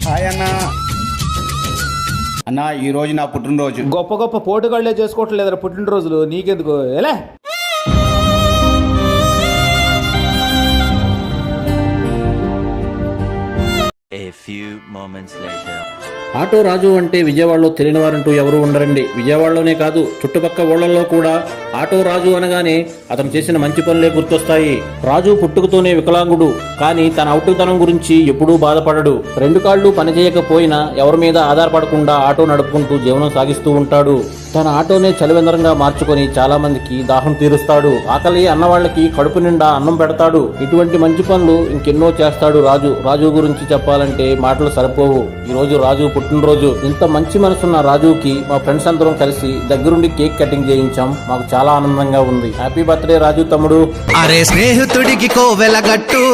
Hi అన్న. అన్న ఈ రోజు నా పుట్టినరోజు. గొప్ప గొప్ప పోటుగాళ్లే చేసుకోవట్లేదురా పుట్టినరోజులు, నీకెందుకు ఎలా? A few moments later. Auto Raju అంటే విజయవాడలో తెలియని వారంటూ ఎవరూ ఉండరండి. విజయవాడలోనే కాదు, చుట్టుపక్కల ఊళ్ళల్లో కూడా ఆటో రాజు అనగానే అతను చేసిన మంచి పనులే గుర్తొస్తాయి. రాజు పుట్టుకతోనే వికలాంగుడు, కానీ తన ఔటుతనం గురించి ఎప్పుడూ బాధపడడు. రెండు కాళ్ళు పనిచేయకపోయినా ఎవరి మీద ఆధారపడకుండా ఆటో నడుపుకుంటూ జీవనం సాగిస్తూ ఉంటాడు. తన ఆటోనే చలివెందరంగా మార్చుకొని చాలా మందికి దాహం తీరుస్తాడు. ఆకలి అన్నవాళ్లకి కడుపు నిండా అన్నం పెడతాడు. ఇటువంటి మంచి పనులు ఇంకెన్నో చేస్తాడు రాజు. రాజు గురించి చెప్పాలంటే మాటలు సరిపోవు. ఈ రోజు రాజు పుట్టినరోజు. ఇంత మంచి మనసున్న రాజుకి మా ఫ్రెండ్స్ అందరం కలిసి దగ్గరుండి కేక్ కటింగ్ చేయించాం. మాకు చాలా ఆనందంగా ఉంది. హ్యాపీ బర్త్డే రాజు తమ్ముడు. అరే స్నేహితుడికి కోవెలగట్టు